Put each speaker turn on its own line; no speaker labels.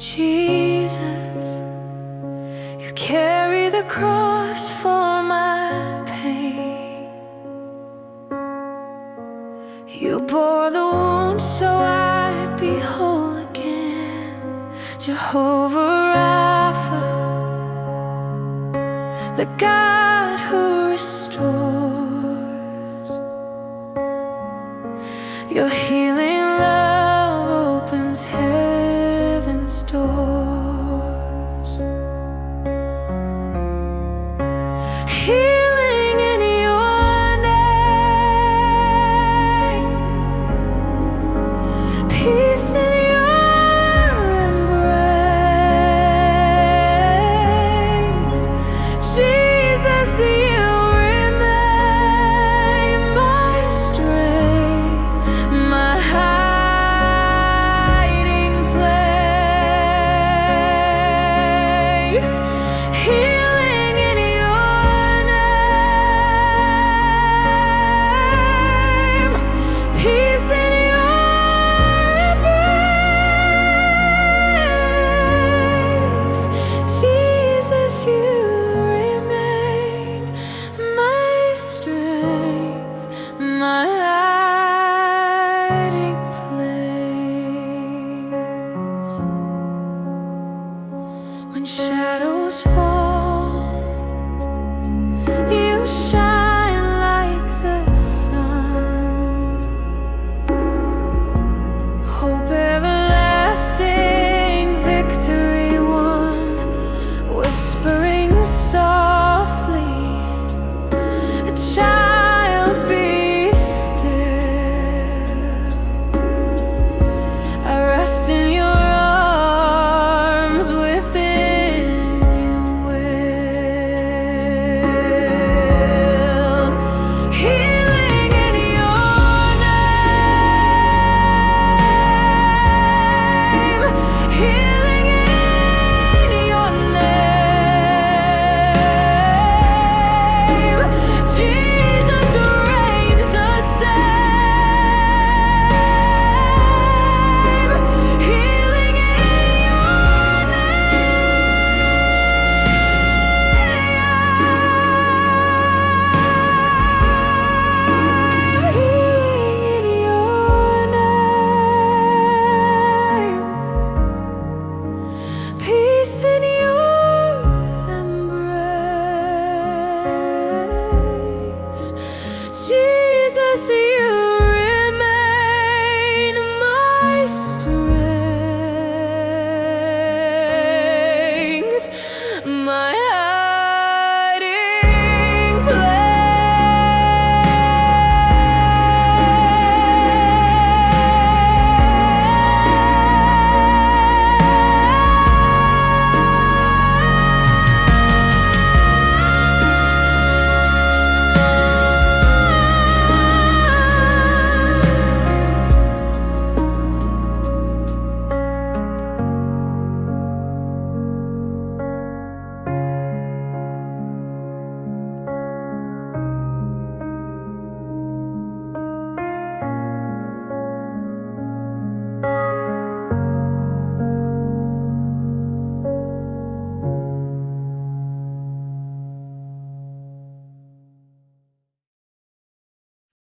Jesus, you carry the cross for my pain. You bore the wounds so I'd be whole again. Jehovah Rapha, the God who restores. Your healing love opens heaven's doors. Healing in your name, peace in your embrace. Jesus, you remain my strength, my hiding place. Healing in your name, peace in your embrace. Jesus, you remain my strength, my hiding place. When shadows fall